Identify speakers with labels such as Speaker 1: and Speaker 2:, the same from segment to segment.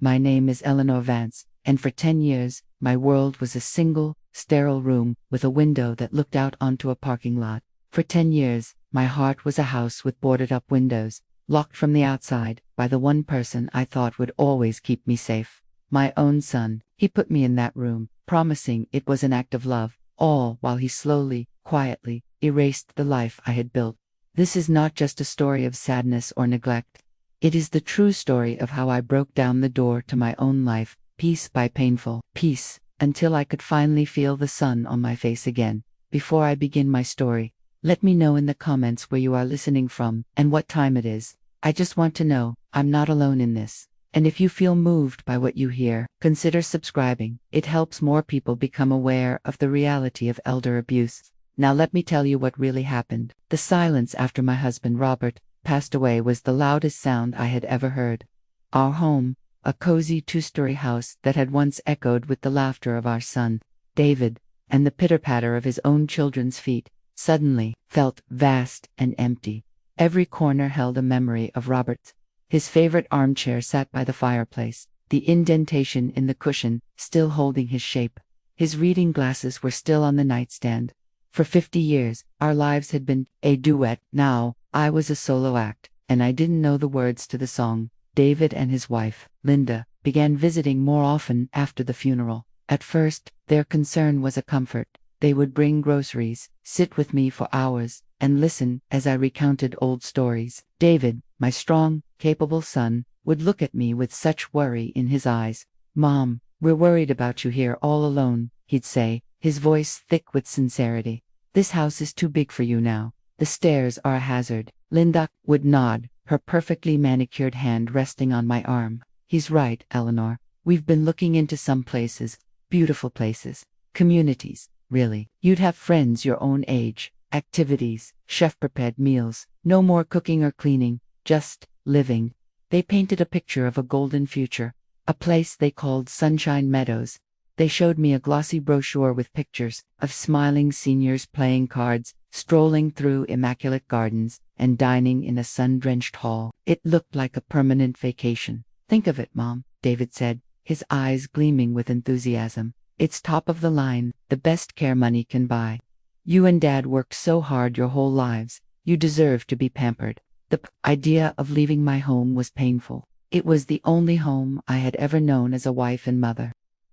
Speaker 1: My name is Eleanor Vance, and for 10 years, my world was a single, sterile room with a window that looked out onto a parking lot. For 10 years, my heart was a house with boarded-up windows, locked from the outside by the one person I thought would always keep me safe. My own son. He put me in that room, promising it was an act of love, all while he slowly, quietly, erased the life I had built. This is not just a story of sadness or neglect. It is the true story of how I broke down the door to my own life, piece by painful piece, until I could finally feel the sun on my face again. Before I begin my story, let me know in the comments where you are listening from and what time it is. I just want to know I'm not alone in this. And if you feel moved by what you hear, consider subscribing. It helps more people become aware of the reality of elder abuse. Now let me tell you what really happened. The silence after my husband Robert passed away was the loudest sound I had ever heard. Our home, a cozy two-story house that had once echoed with the laughter of our son, David, and the pitter-patter of his own children's feet, suddenly felt vast and empty. Every corner held a memory of Robert. His favorite armchair sat by the fireplace, the indentation in the cushion still holding his shape. His reading glasses were still on the nightstand. For 50 years, our lives had been a duet. Now, I was a solo act, and I didn't know the words to the song. David and his wife, Linda, began visiting more often after the funeral. At first, their concern was a comfort. They would bring groceries, sit with me for hours, and listen as I recounted old stories. David, my strong, capable son, would look at me with such worry in his eyes. "Mom, we're worried about you here all alone," he'd say, his voice thick with sincerity. "This house is too big for you now. The stairs are a hazard." Linda would nod, her perfectly manicured hand resting on my arm. "He's right, Eleanor. We've been looking into some places, beautiful places, communities, really. You'd have friends your own age, activities, chef-prepared meals, no more cooking or cleaning, just living." They painted a picture of a golden future, a place they called Sunshine Meadows. They showed me a glossy brochure with pictures of smiling seniors playing cards, strolling through immaculate gardens, and dining in a sun-drenched hall. It looked like a permanent vacation. "Think of it, Mom," David said, his eyes gleaming with enthusiasm. "It's top of the line, the best care money can buy. You and Dad worked so hard your whole lives. You deserve to be pampered." The idea of leaving my home was painful. It was the only home I had ever known as a wife and mother.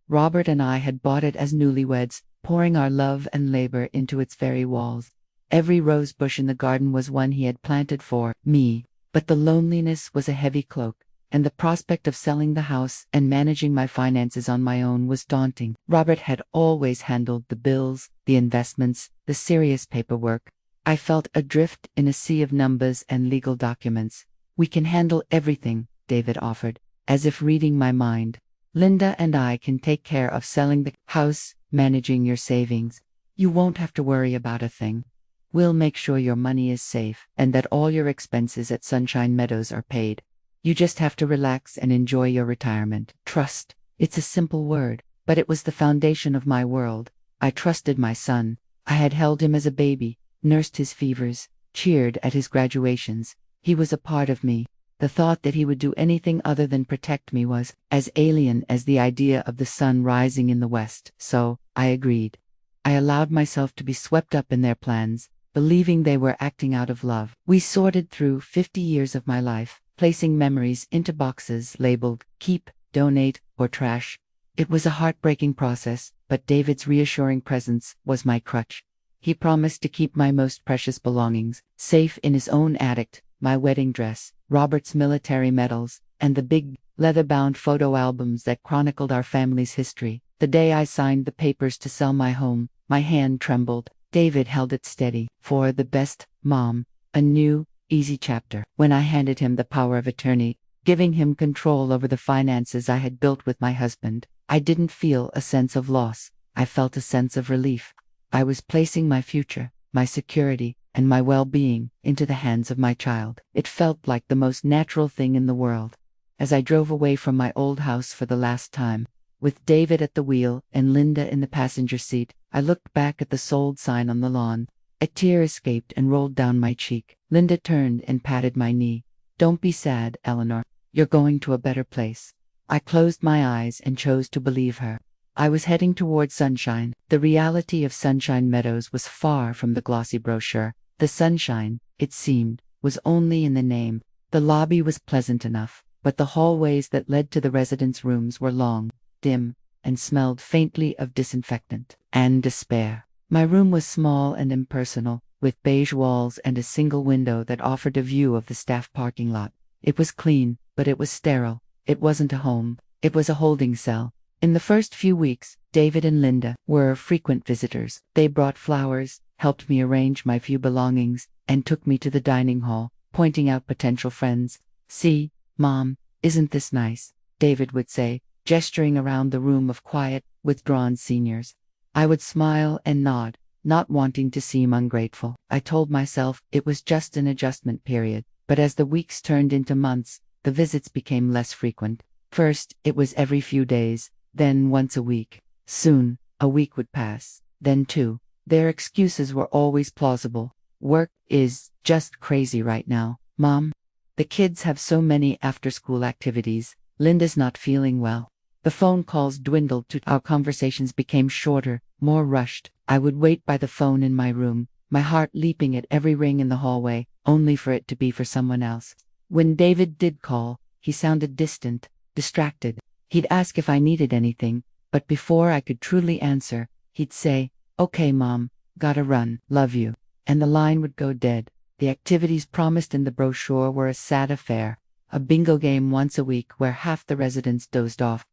Speaker 1: Robert and I had bought it as newlyweds, pouring our love and labor into its very walls. Every rose bush in the garden was one he had planted for me, but the loneliness was a heavy cloak, and the prospect of selling the house and managing my finances on my own was daunting. Robert had always handled the bills, the investments, the serious paperwork. I felt adrift in a sea of numbers and legal documents. "We can handle everything," David offered, as if reading my mind. "Linda and I can take care of selling the house, managing your savings. You won't have to worry about a thing. We'll make sure your money is safe and that all your expenses at Sunshine Meadows are paid. You just have to relax and enjoy your retirement." Trust. It's a simple word, but it was the foundation of my world. I trusted my son. I had held him as a baby, nursed his fevers, cheered at his graduations. He was a part of me. The thought that he would do anything other than protect me was as alien as the idea of the sun rising in the west. So, I agreed. I allowed myself to be swept up in their plans, believing they were acting out of love. We sorted through 50 years of my life, placing memories into boxes labeled keep, donate, or trash. It was a heartbreaking process, but David's reassuring presence was my crutch. He promised to keep my most precious belongings safe in his own attic: my wedding dress, Robert's military medals, and the big, leather-bound photo albums that chronicled our family's history. The day I signed the papers to sell my home, my hand trembled. David held it steady. "For the best, Mom. A new, easy chapter." When I handed him the power of attorney, giving him control over the finances I had built with my husband, I didn't feel a sense of loss. I felt a sense of relief. I was placing my future, my security, and my well-being into the hands of my child. It felt like the most natural thing in the world. As I drove away from my old house for the last time, with David at the wheel and Linda in the passenger seat, I looked back at the sold sign on the lawn. A tear escaped and rolled down my cheek. Linda turned and patted my knee. "Don't be sad, Eleanor. You're going to a better place." I closed my eyes and chose to believe her. I was heading toward sunshine. The reality of Sunshine Meadows was far from the glossy brochure. The sunshine, it seemed, was only in the name. The lobby was pleasant enough, but the hallways that led to the residence rooms were long, dim, and smelled faintly of disinfectant and despair. My room was small and impersonal, with beige walls and a single window that offered a view of the staff parking lot. It was clean, but it was sterile. It wasn't a home. It was a holding cell. In the first few weeks, David and Linda were frequent visitors. They brought flowers, helped me arrange my few belongings, and took me to the dining hall, pointing out potential friends. "See, Mom, isn't this nice?" David would say, gesturing around the room of quiet, withdrawn seniors. I would smile and nod, not wanting to seem ungrateful. I told myself it was just an adjustment period, but as the weeks turned into months, the visits became less frequent. First, it was every few days, then once a week. Soon, a week would pass, then two. Their excuses were always plausible. "Work is just crazy right now, Mom. The kids have so many after-school activities. Linda's not feeling well." The phone calls dwindled to our conversations became shorter, more rushed. I would wait by the phone in my room, my heart leaping at every ring in the hallway, only for it to be for someone else. When David did call, he sounded distant, distracted. He'd ask if I needed anything, but before I could truly answer, he'd say, "Okay, Mom, gotta run, love you." And the line would go dead. The activities promised in the brochure were a sad affair. A bingo game once a week where half the residents dozed off.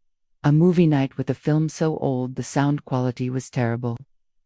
Speaker 1: A movie night with a film so old the sound quality was terrible.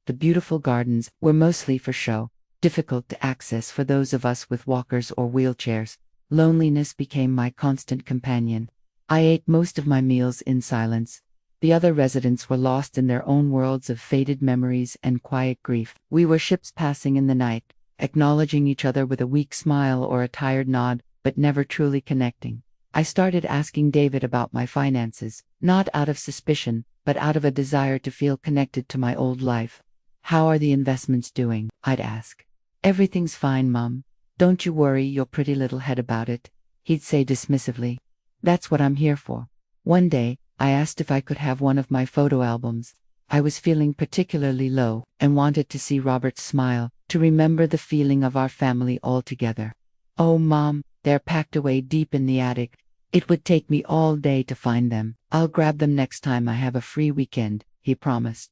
Speaker 1: The beautiful gardens were mostly for show, difficult to access for those of us with walkers or wheelchairs. Loneliness became my constant companion. I ate most of my meals in silence. The other residents were lost in their own worlds of faded memories and quiet grief. We were ships passing in the night, acknowledging each other with a weak smile or a tired nod, but never truly connecting. I started asking David about my finances, not out of suspicion, but out of a desire to feel connected to my old life. "How are the investments doing?" I'd ask. "Everything's fine, Mom. Don't you worry your pretty little head about it," he'd say dismissively. "That's what I'm here for." One day, I asked if I could have one of my photo albums. I was feeling particularly low and wanted to see Robert's smile, to remember the feeling of our family all together. "Oh, Mom, they're packed away deep in the attic. It would take me all day to find them. I'll grab them next time I have a free weekend," he promised.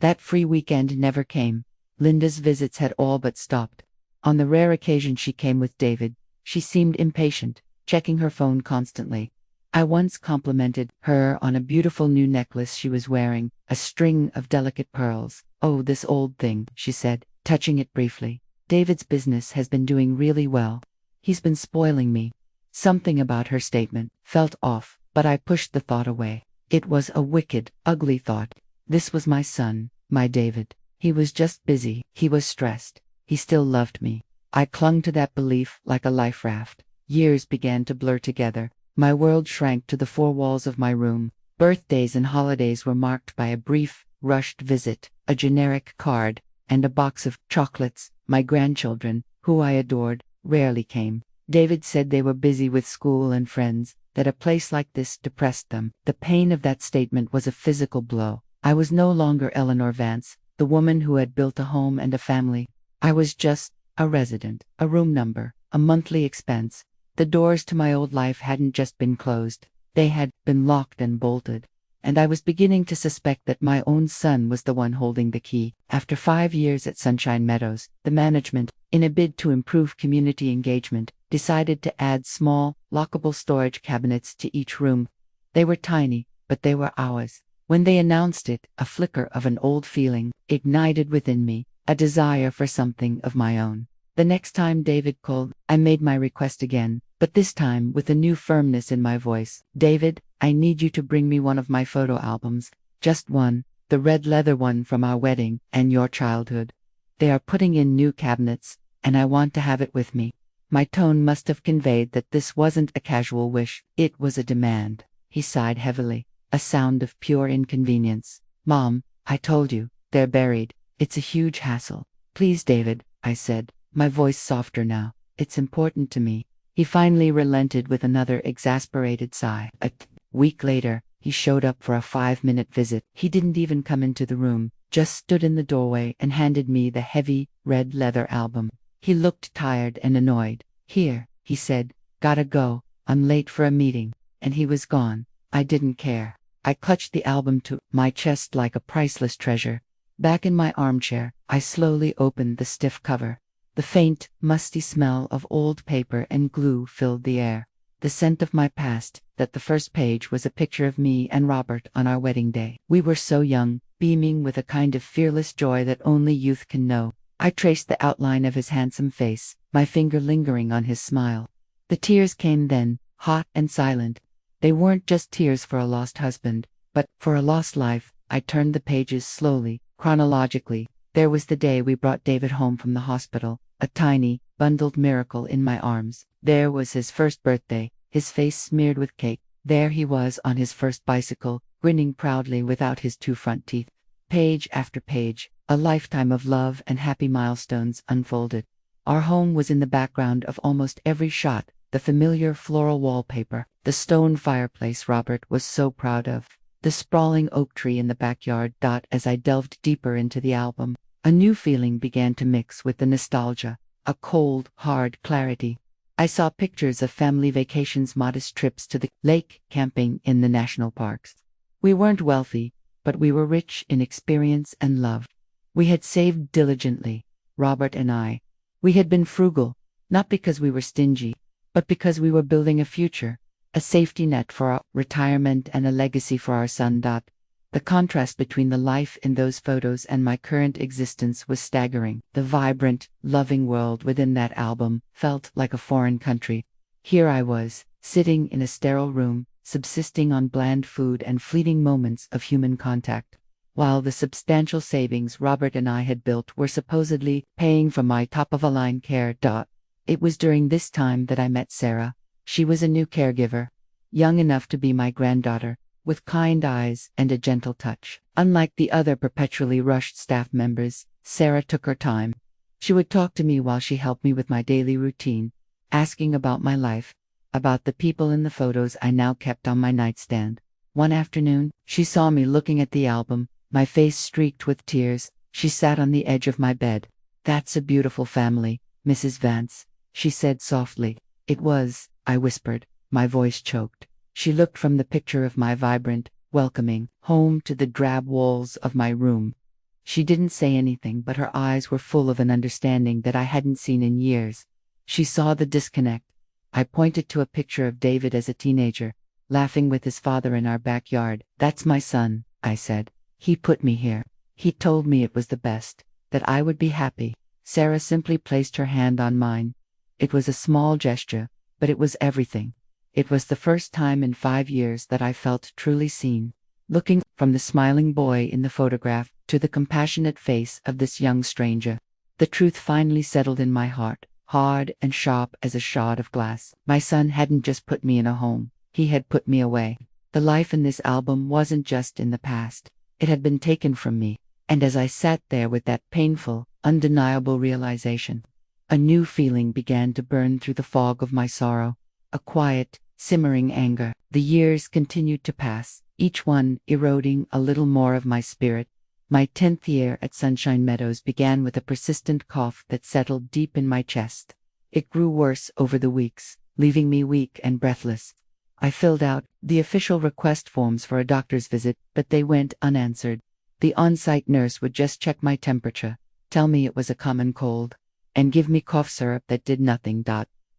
Speaker 1: That free weekend never came. Linda's visits had all but stopped. On the rare occasion she came with David, she seemed impatient, checking her phone constantly. I once complimented her on a beautiful new necklace she was wearing, a string of delicate pearls. "Oh, this old thing," she said, touching it briefly. "David's business has been doing really well. He's been spoiling me." Something about her statement felt off, but I pushed the thought away. It was a wicked, ugly thought. This was my son, my David. He was just busy, he was stressed. He still loved me. I clung to that belief like a life raft. Years began to blur together. My world shrank to the four walls of my room. Birthdays and holidays were marked by a brief, rushed visit, a generic card, and a box of chocolates. My grandchildren, who I adored, rarely came. David said they were busy with school and friends, that a place like this depressed them. The pain of that statement was a physical blow. I was no longer Eleanor Vance, the woman who had built a home and a family. I was just a resident, a room number, a monthly expense. The doors to my old life hadn't just been closed, they had been locked and bolted. And I was beginning to suspect that my own son was the one holding the key. After 5 years at Sunshine Meadows, the management, in a bid to improve community engagement, decided to add small, lockable storage cabinets to each room. They were tiny, but they were ours. When they announced it, a flicker of an old feeling ignited within me, a desire for something of my own. The next time David called, I made my request again, but this time with a new firmness in my voice. "David, I need you to bring me one of my photo albums. Just one, the red leather one from our wedding and your childhood. They are putting in new cabinets, and I want to have it with me." My tone must have conveyed that this wasn't a casual wish, it was a demand. He sighed heavily, a sound of pure inconvenience. "Mom, I told you, they're buried. It's a huge hassle." "Please, David," I said, my voice softer now. "It's important to me." He finally relented with another exasperated sigh. Week later, he showed up for a 5-minute visit. He didn't even come into the room, just stood in the doorway and handed me the heavy, red leather album. He looked tired and annoyed. "Here," he said, "gotta go, I'm late for a meeting." And he was gone. I didn't care. I clutched the album to my chest like a priceless treasure. Back in my armchair, I slowly opened the stiff cover. The faint, musty smell of old paper and glue filled the air. The scent of my past. That the first page was a picture of me and Robert on our wedding day. We were so young, beaming with a kind of fearless joy that only youth can know. I traced the outline of his handsome face, my finger lingering on his smile. The tears came then, hot and silent. They weren't just tears for a lost husband, but for a lost life. I turned the pages slowly, chronologically. There was the day we brought David home from the hospital, a tiny, bundled miracle in my arms. There was his first birthday, his face smeared with cake. There he was on his first bicycle, grinning proudly without his 2 front teeth. Page after page, a lifetime of love and happy milestones unfolded. Our home was in the background of almost every shot, the familiar floral wallpaper, the stone fireplace Robert was so proud of, the sprawling oak tree in the backyard. As I delved deeper into the album, a new feeling began to mix with the nostalgia, a cold, hard clarity. I saw pictures of family vacations, modest trips to the lake, camping in the national parks. We weren't wealthy, but we were rich in experience and love. We had saved diligently, Robert and I. We had been frugal, not because we were stingy, but because we were building a future, a safety net for our retirement and a legacy for our son. The contrast between the life in those photos and my current existence was staggering. The vibrant, loving world within that album felt like a foreign country. Here I was, sitting in a sterile room, subsisting on bland food and fleeting moments of human contact, while the substantial savings Robert and I had built were supposedly paying for my top-of-the-line care. It was during this time that I met Sarah. She was a new caregiver, young enough to be my granddaughter, with kind eyes and a gentle touch. Unlike the other perpetually rushed staff members, Sarah took her time. She would talk to me while she helped me with my daily routine, asking about my life, about the people in the photos I now kept on my nightstand. One afternoon, she saw me looking at the album, my face streaked with tears. She sat on the edge of my bed. "That's a beautiful family, Mrs. Vance," she said softly. "It was," I whispered, my voice choked. She looked from the picture of my vibrant, welcoming home to the drab walls of my room. She didn't say anything, but her eyes were full of an understanding that I hadn't seen in years. She saw the disconnect. I pointed to a picture of David as a teenager, laughing with his father in our backyard. "That's my son," I said. "He put me here. He told me it was the best, that I would be happy." Sarah simply placed her hand on mine. It was a small gesture, but it was everything. It was the first time in 5 years that I felt truly seen. Looking from the smiling boy in the photograph to the compassionate face of this young stranger, the truth finally settled in my heart, hard and sharp as a shard of glass. My son hadn't just put me in a home, he had put me away. The life in this album wasn't just in the past, it had been taken from me. And as I sat there with that painful, undeniable realization, a new feeling began to burn through the fog of my sorrow, a quiet, simmering anger. The years continued to pass, each one eroding a little more of my spirit. My 10th year at Sunshine Meadows began with a persistent cough that settled deep in my chest. It grew worse over the weeks, leaving me weak and breathless. I filled out the official request forms for a doctor's visit, but they went unanswered. The on-site nurse would just check my temperature, tell me it was a common cold, and give me cough syrup that did nothing.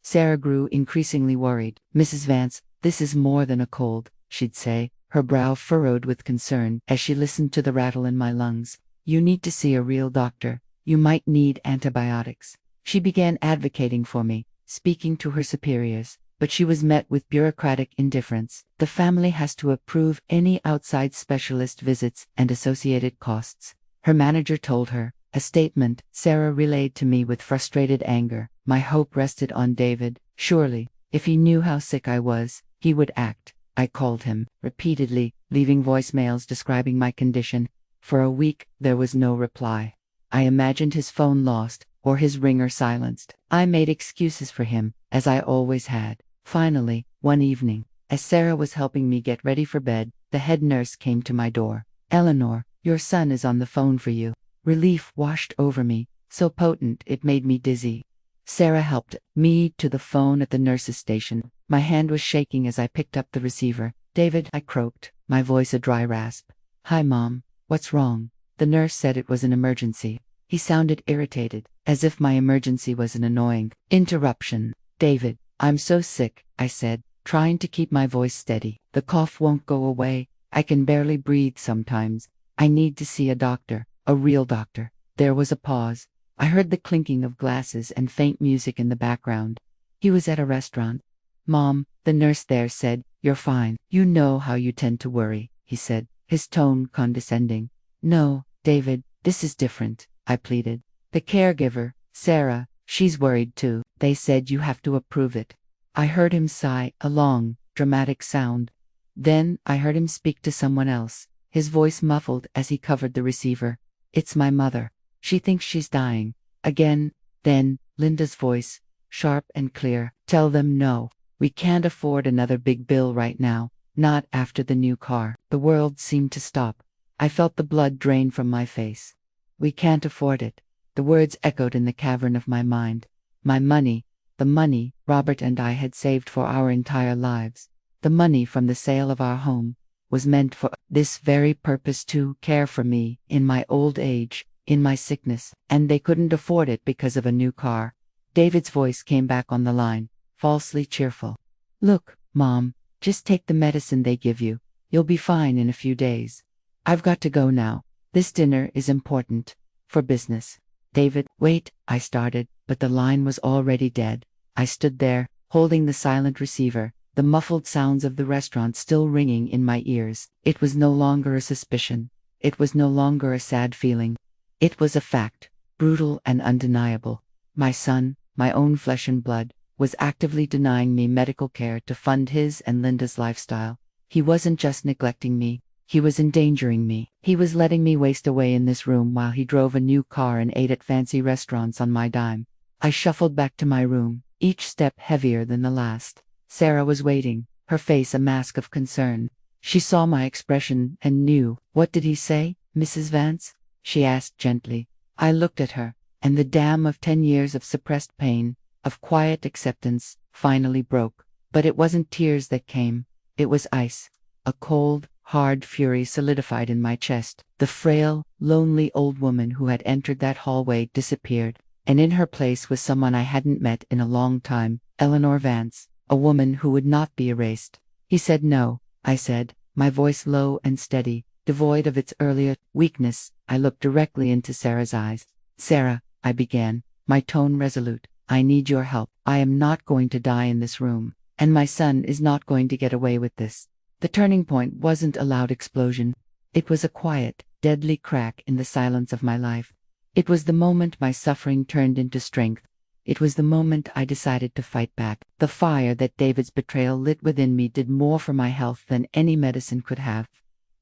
Speaker 1: Sarah grew increasingly worried. "Mrs. Vance, this is more than a cold," she'd say, her brow furrowed with concern as she listened to the rattle in my lungs. "You need to see a real doctor. You might need antibiotics." She began advocating for me, speaking to her superiors, but she was met with bureaucratic indifference. "The family has to approve any outside specialist visits and associated costs," her manager told her, a statement Sarah relayed to me with frustrated anger. My hope rested on David. Surely, if he knew how sick I was, he would act. I called him repeatedly, leaving voicemails describing my condition. For a week, there was no reply. I imagined his phone lost, or his ringer silenced. I made excuses for him, as I always had. Finally, one evening, As Sarah was helping me get ready for bed, the head nurse came to my door. "Eleanor, your son is on the phone for you." Relief washed over me, so potent it made me dizzy. Sarah helped me to the phone at the nurse's station. My hand was shaking as I picked up the receiver. "David," I croaked, my voice a dry rasp. "Hi, Mom. What's wrong?" The nurse said it was an emergency. He sounded irritated, as if my emergency was an annoying interruption. "David, I'm so sick," I said, trying to keep my voice steady. "The cough won't go away. I can barely breathe sometimes. I need to see a doctor, a real doctor." There was a pause. I heard the clinking of glasses and faint music in the background. "He was at a restaurant." "Mom," the nurse there said, "you're fine. You know how you tend to worry," he said, his tone condescending. "No, David, this is different," I pleaded. "The caregiver, Sarah, she's worried too. They said you have to approve it." I heard him sigh, a long, dramatic sound. Then I heard him speak to someone else, his voice muffled as he covered the receiver. "It's my mother. She thinks she's dying." Again, then, Linda's voice, sharp and clear. "Tell them no. We can't afford another big bill right now, not after the new car." The world seemed to stop. I felt the blood drain from my face. "We can't afford it." The words echoed in the cavern of my mind. My money, the money Robert and I had saved for our entire lives, the money from the sale of our home, was meant for this very purpose, to care for me in my old age, in my sickness, and they couldn't afford it because of a new car. David's voice came back on the line, falsely cheerful. "Look, Mom, just take the medicine they give you. You'll be fine in a few days. I've got to go now. This dinner is important. For business." "David, wait," I started, but the line was already dead. I stood there, holding the silent receiver, the muffled sounds of the restaurant still ringing in my ears. It was no longer a suspicion. It was no longer a sad feeling. It was a fact, brutal and undeniable. My son, my own flesh and blood, was actively denying me medical care to fund his and Linda's lifestyle. He wasn't just neglecting me. He was endangering me. He was letting me waste away in this room while he drove a new car and ate at fancy restaurants on my dime. I shuffled back to my room, each step heavier than the last. Sarah was waiting, her face a mask of concern. She saw my expression and knew. "What did he say, Mrs. Vance?" she asked gently. I looked at her, and the dam of 10 years of suppressed pain, of quiet acceptance, finally broke. But it wasn't tears that came. It was ice. A cold, hard fury solidified in my chest. The frail, lonely old woman who had entered that hallway disappeared, and in her place was someone I hadn't met in a long time, Eleanor Vance, a woman who would not be erased. "He said no," I said, my voice low and steady, devoid of its earlier weakness. I looked directly into Sarah's eyes. "Sarah," I began, my tone resolute, "I need your help. I am not going to die in this room, and my son is not going to get away with this." The turning point wasn't a loud explosion. It was a quiet, deadly crack in the silence of my life. It was the moment my suffering turned into strength. It was the moment I decided to fight back. The fire that David's betrayal lit within me did more for my health than any medicine could have.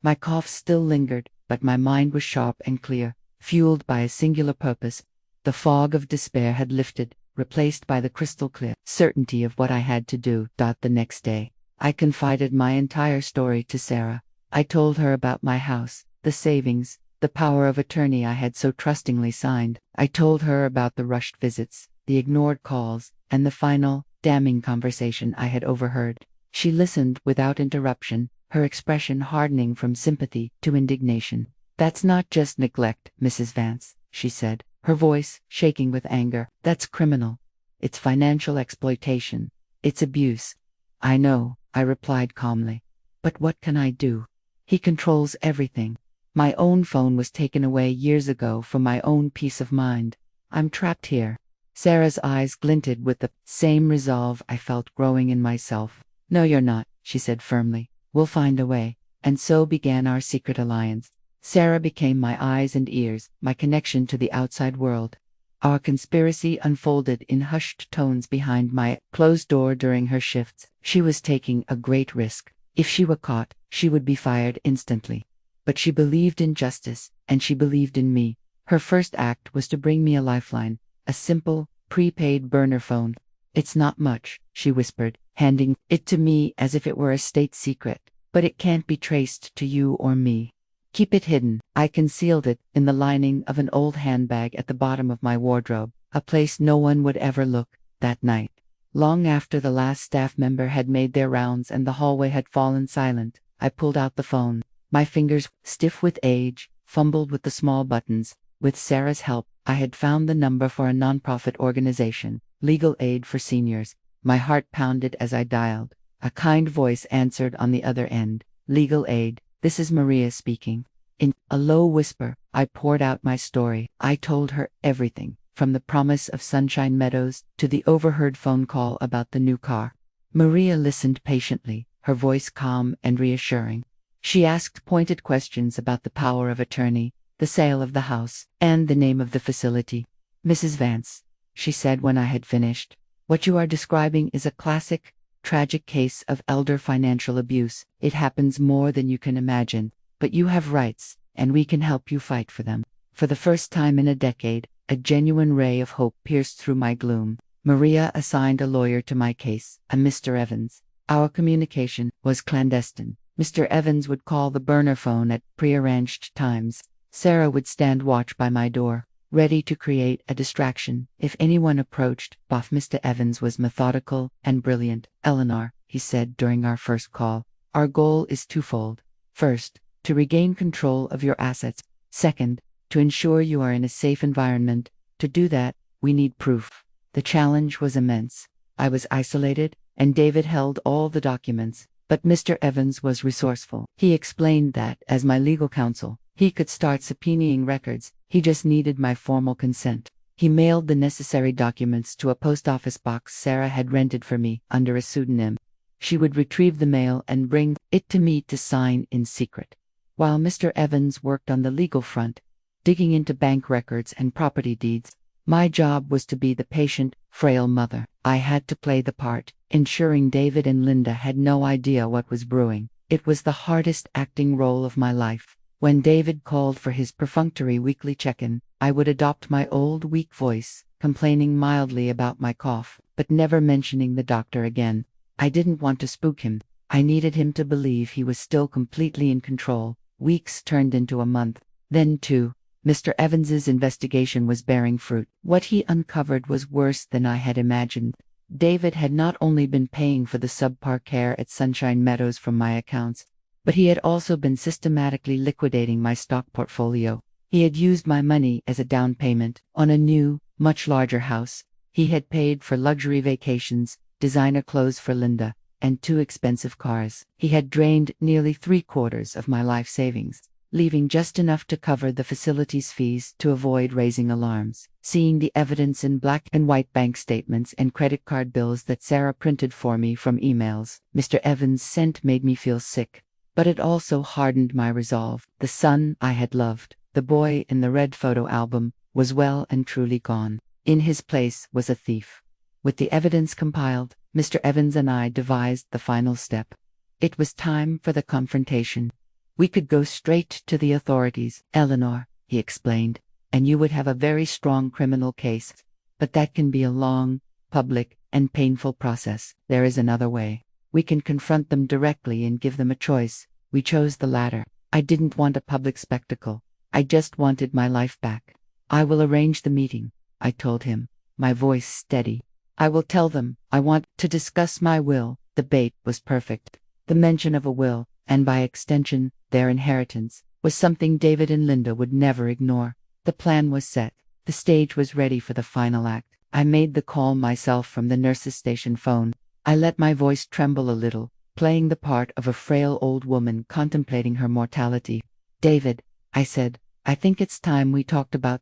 Speaker 1: My cough still lingered, but my mind was sharp and clear, fueled by a singular purpose. The fog of despair had lifted, replaced by the crystal clear certainty of what I had to do. The next day, I confided my entire story to Sarah. I told her about my house, the savings, the power of attorney I had so trustingly signed. I told her about the rushed visits, the ignored calls, and the final, damning conversation I had overheard. She listened without interruption, her expression hardening from sympathy to indignation. "That's not just neglect, Mrs. Vance," she said, her voice shaking with anger. "That's criminal. It's financial exploitation. It's abuse." "I know," I replied calmly. "But what can I do? He controls everything. My own phone was taken away years ago for my own peace of mind. I'm trapped here." Sarah's eyes glinted with the same resolve I felt growing in myself. "No, you're not," she said firmly. "We'll find a way." And so began our secret alliance. Sarah became my eyes and ears, my connection to the outside world. Our conspiracy unfolded in hushed tones behind my closed door during her shifts. She was taking a great risk. If she were caught, she would be fired instantly. But she believed in justice, and she believed in me. Her first act was to bring me a lifeline, a simple, prepaid burner phone. It's not much, she whispered, handing it to me as if it were a state secret, but it can't be traced to you or me. Keep it hidden. I concealed it in the lining of an old handbag at the bottom of my wardrobe, a place no one would ever look. That night, long after the last staff member had made their rounds and the hallway had fallen silent, I pulled out the phone. My fingers, stiff with age, fumbled with the small buttons. With Sarah's help, I had found the number for a nonprofit organization, Legal Aid for Seniors. My heart pounded as I dialed. A kind voice answered on the other end. Legal Aid, this is Maria speaking. In a low whisper, I poured out my story. I told her everything, from the promise of Sunshine Meadows to the overheard phone call about the new car. Maria listened patiently, her voice calm and reassuring. She asked pointed questions about the power of attorney, the sale of the house, and the name of the facility. Mrs. Vance, she said when I had finished, what you are describing is a classic, tragic case of elder financial abuse. It happens more than you can imagine, but you have rights, and we can help you fight for them. For the first time in a decade, a genuine ray of hope pierced through my gloom. Maria assigned a lawyer to my case, a Mr. Evans. Our communication was clandestine. Mr. Evans would call the burner phone at prearranged times. Sarah would stand watch by my door, ready to create a distraction if anyone approached. Mr. Evans was methodical and brilliant. Eleanor, he said during our first call, our goal is twofold. First, to regain control of your assets. Second, to ensure you are in a safe environment. To do that, we need proof. The challenge was immense. I was isolated, and David held all the documents. But Mr. Evans was resourceful. He explained that, as my legal counsel, he could start subpoenaing records. He just needed my formal consent. He mailed the necessary documents to a post office box Sarah had rented for me under a pseudonym. She would retrieve the mail and bring it to me to sign in secret. While Mr. Evans worked on the legal front, digging into bank records and property deeds, my job was to be the patient, frail mother. I had to play the part, ensuring David and Linda had no idea what was brewing. It was the hardest acting role of my life. When David called for his perfunctory weekly check-in, I would adopt my old weak voice, complaining mildly about my cough, but never mentioning the doctor again. I didn't want to spook him. I needed him to believe he was still completely in control. Weeks turned into a month, then 2. Mr. Evans's investigation was bearing fruit. What he uncovered was worse than I had imagined. David had not only been paying for the subpar care at Sunshine Meadows from my accounts, but he had also been systematically liquidating my stock portfolio. He had used my money as a down payment on a new, much larger house. He had paid for luxury vacations, designer clothes for Linda, and 2 expensive cars. He had drained nearly 3/4 of my life savings, leaving just enough to cover the facility's fees to avoid raising alarms. Seeing the evidence in black and white bank statements and credit card bills that Sarah printed for me from emails, Mr. Evans' scent made me feel sick. But it also hardened my resolve. The son I had loved, the boy in the red photo album, was well and truly gone. In his place was a thief. With the evidence compiled, Mr. Evans and I devised the final step. It was time for the confrontation. We could go straight to the authorities, Eleanor, he explained, and you would have a very strong criminal case. But that can be a long, public, and painful process. There is another way. We can confront them directly and give them a choice. We chose the latter. I didn't want a public spectacle. I just wanted my life back. I will arrange the meeting, I told him, my voice steady. I will tell them I want to discuss my will. The bait was perfect. The mention of a will, and by extension, their inheritance, was something David and Linda would never ignore. The plan was set. The stage was ready for the final act. I made the call myself from the nurse's station phone. I let my voice tremble a little, playing the part of a frail old woman contemplating her mortality. David, I said, I think it's time we talked about ...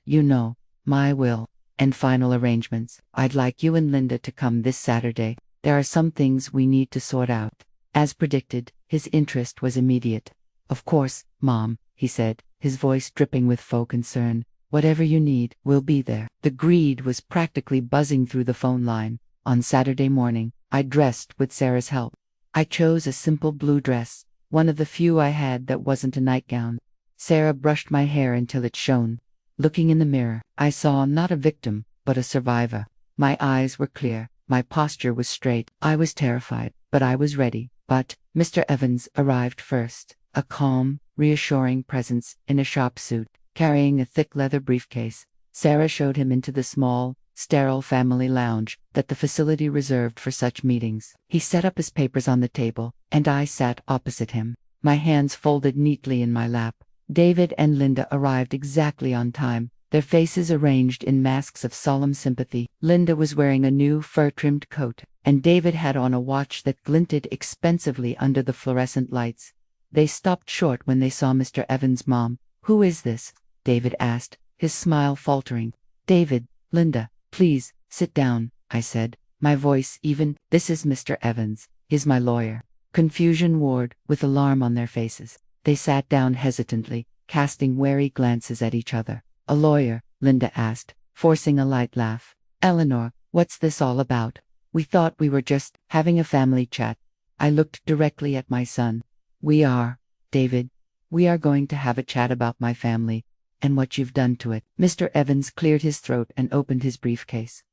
Speaker 1: you know, my will, and final arrangements. I'd like you and Linda to come this Saturday. There are some things we need to sort out. As predicted, his interest was immediate. Of course, Mom, he said, his voice dripping with faux concern. Whatever you need, we'll be there. The greed was practically buzzing through the phone line. On Saturday morning, I dressed with Sarah's help. I chose a simple blue dress, one of the few I had that wasn't a nightgown. Sarah brushed my hair until it shone. Looking in the mirror, I saw not a victim, but a survivor. My eyes were clear, my posture was straight. I was terrified, but I was ready. But Mr. Evans arrived first, a calm, reassuring presence in a sharp suit, carrying a thick leather briefcase. Sarah showed him into the small, sterile family lounge that the facility reserved for such meetings. He set up his papers on the table, and I sat opposite him, my hands folded neatly in my lap. David and Linda arrived exactly on time, their faces arranged in masks of solemn sympathy. Linda was wearing a new fur-trimmed coat, and David had on a watch that glinted expensively under the fluorescent lights. They stopped short when they saw Mr. Evans' mom. "Who is this?" David asked, his smile faltering. "David, Linda, please, sit down," I said, my voice even. "This is Mr. Evans. He's my lawyer." Confusion warred, with alarm on their faces. They sat down hesitantly, casting wary glances at each other. "A lawyer?" Linda asked, forcing a light laugh. "Eleanor, what's this all about? We thought we were just having a family chat." I looked directly at my son. "We are, David. We are going to have a chat about my family, and what you've done to it." Mr. Evans cleared his throat and opened his briefcase.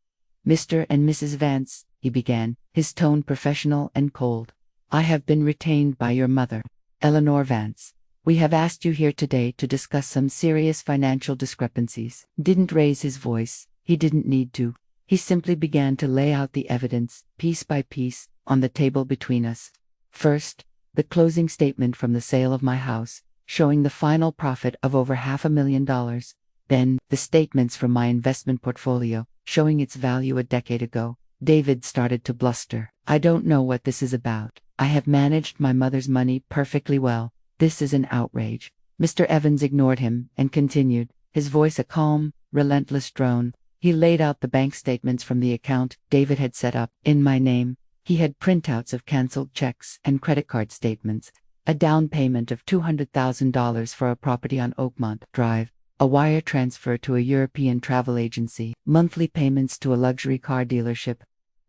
Speaker 1: "Mr. and Mrs. Vance," he began, his tone professional and cold, "I have been retained by your mother, Eleanor Vance. We have asked you here today to discuss some serious financial discrepancies." Didn't raise his voice. He didn't need to. He simply began to lay out the evidence, piece by piece, on the table between us. First, the closing statement from the sale of my house, showing the final profit of over $500,000. Then, the statements from my investment portfolio, showing its value a decade ago. David started to bluster. "I don't know what this is about. I have managed my mother's money perfectly well. This is an outrage." Mr. Evans ignored him and continued, his voice a calm, relentless drone. He laid out the bank statements from the account David had set up in my name. He had printouts of canceled checks and credit card statements, a down payment of $200,000 for a property on Oakmont Drive, a wire transfer to a European travel agency, monthly payments to a luxury car dealership,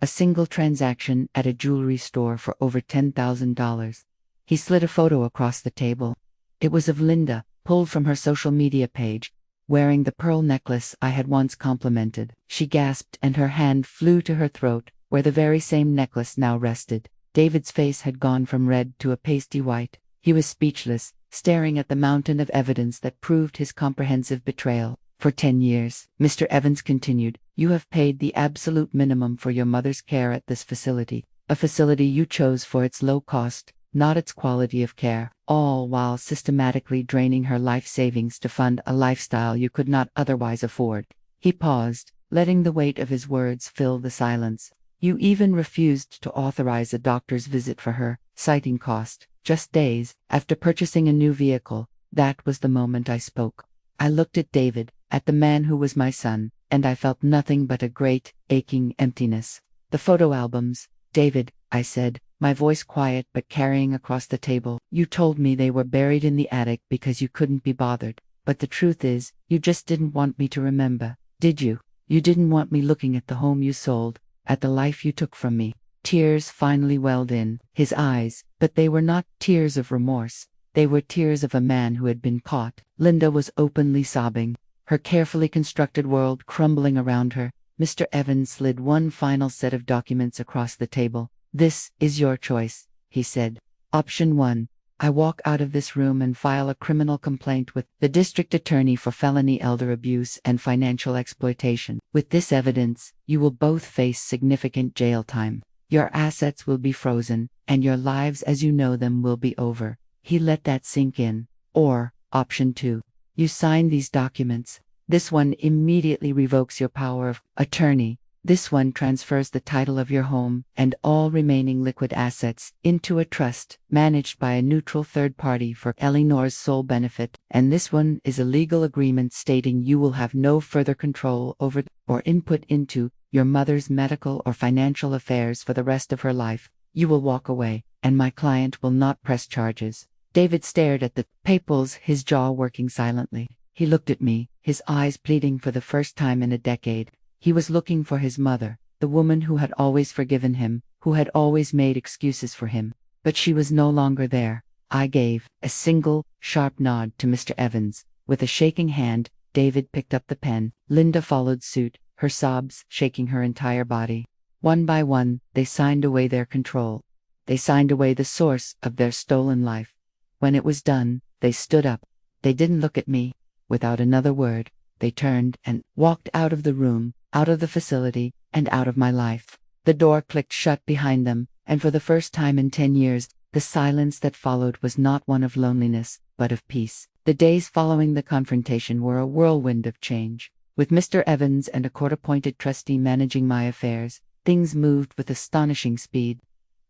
Speaker 1: a single transaction at a jewelry store for over $10,000. He slid a photo across the table. It was of Linda, pulled from her social media page, wearing the pearl necklace I had once complimented. She gasped and her hand flew to her throat, where the very same necklace now rested. David's face had gone from red to a pasty white. He was speechless, staring at the mountain of evidence that proved his comprehensive betrayal. "For 10 years, Mr. Evans continued, you have paid the absolute minimum for your mother's care at this facility, a facility you chose for its low cost, not its quality of care, all while systematically draining her life savings to fund a lifestyle you could not otherwise afford." He paused, letting the weight of his words fill the silence. "You even refused to authorize a doctor's visit for her, citing cost, just days after purchasing a new vehicle." That was the moment I spoke. I looked at David, at the man who was my son, and I felt nothing but a great, aching emptiness. "The photo albums, David," I said, my voice quiet but carrying across the table. "You told me they were buried in the attic because you couldn't be bothered. But the truth is, you just didn't want me to remember, did you? You didn't want me looking at the home you sold, at the life you took from me." Tears finally welled in his eyes, but they were not tears of remorse. They were tears of a man who had been caught. Linda was openly sobbing, her carefully constructed world crumbling around her. Mr. Evans slid one final set of documents across the table. "This is your choice," he said. "Option 1. I walk out of this room and file a criminal complaint with the district attorney for felony elder abuse and financial exploitation. With this evidence, you will both face significant jail time. Your assets will be frozen, and your lives as you know them will be over." He let that sink in. Or, option 2. You sign these documents. This one immediately revokes your power of attorney. This one transfers the title of your home and all remaining liquid assets into a trust managed by a neutral third party for Eleanor's sole benefit. And this one is a legal agreement stating you will have no further control over or input into your mother's medical or financial affairs for the rest of her life. You will walk away, and my client will not press charges. David stared at the papers, his jaw working silently. He looked at me, his eyes pleading for the first time in a decade. He was looking for his mother, the woman who had always forgiven him, who had always made excuses for him. But she was no longer there. I gave a single, sharp nod to Mr. Evans. With a shaking hand, David picked up the pen. Linda followed suit, her sobs shaking her entire body. One by one, they signed away their control. They signed away the source of their stolen life. When it was done, they stood up. They didn't look at me. Without another word, they turned and walked out of the room, out of the facility, and out of my life. The door clicked shut behind them, and for the first time in 10 years, the silence that followed was not one of loneliness, but of peace. The days following the confrontation were a whirlwind of change. With Mr. Evans and a court-appointed trustee managing my affairs, things moved with astonishing speed.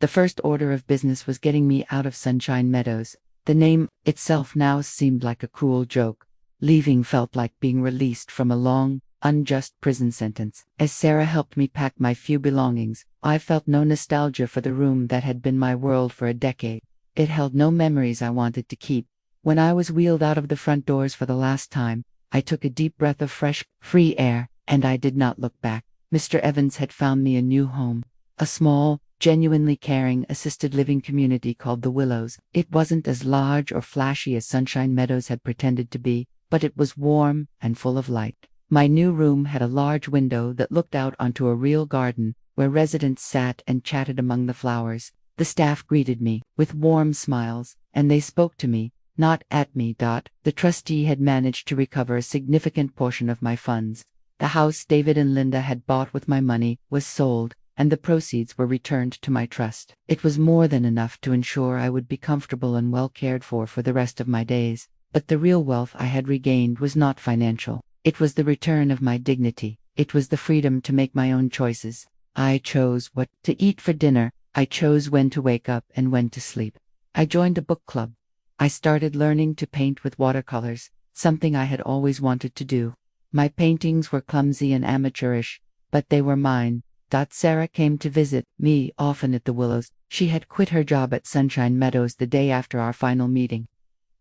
Speaker 1: The first order of business was getting me out of Sunshine Meadows. The name itself now seemed like a cruel joke. Leaving felt like being released from a long, unjust prison sentence. As Sarah helped me pack my few belongings, I felt no nostalgia for the room that had been my world for a decade. It held no memories I wanted to keep. When I was wheeled out of the front doors for the last time, I took a deep breath of fresh, free air, and I did not look back. Mr. Evans had found me a new home. A small, genuinely caring assisted living community called The Willows. It wasn't as large or flashy as Sunshine Meadows had pretended to be, but it was warm and full of light. My new room had a large window that looked out onto a real garden, where residents sat and chatted among the flowers. The staff greeted me with warm smiles, and they spoke to me, not at me. The trustee had managed to recover a significant portion of my funds. The house David and Linda had bought with my money was sold, and the proceeds were returned to my trust. It was more than enough to ensure I would be comfortable and well cared for the rest of my days. But the real wealth I had regained was not financial. It was the return of my dignity. It was the freedom to make my own choices. I chose what to eat for dinner. I chose when to wake up and when to sleep. I joined a book club. I started learning to paint with watercolors, something I had always wanted to do. My paintings were clumsy and amateurish, but they were mine. Sarah came to visit me often at the Willows. She had quit her job at Sunshine Meadows the day after our final meeting.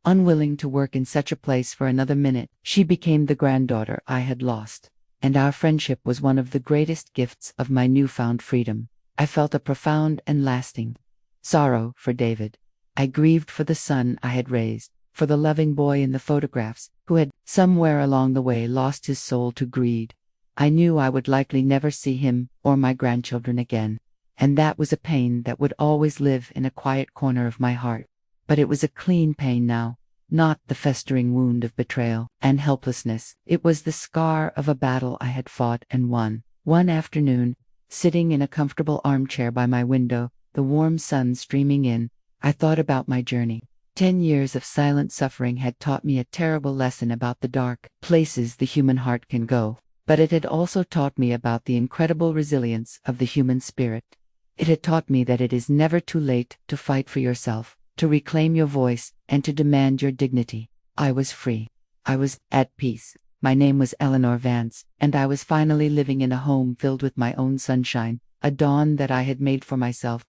Speaker 1: Unwilling to work in such a place for another minute, she became the granddaughter I had lost. And our friendship was one of the greatest gifts of my newfound freedom. I felt a profound and lasting sorrow for David. I grieved for the son I had raised, for the loving boy in the photographs, who had, somewhere along the way, lost his soul to greed. I knew I would likely never see him or my grandchildren again, and that was a pain that would always live in a quiet corner of my heart. But it was a clean pain now, not the festering wound of betrayal and helplessness. It was the scar of a battle I had fought and won. One afternoon, sitting in a comfortable armchair by my window, the warm sun streaming in, I thought about my journey. 10 years of silent suffering had taught me a terrible lesson about the dark places the human heart can go, but it had also taught me about the incredible resilience of the human spirit. It had taught me that it is never too late to fight for yourself, to reclaim your voice, and to demand your dignity. I was free. I was at peace. My name was Eleanor Vance, and I was finally living in a home filled with my own sunshine, a dawn that I had made for myself,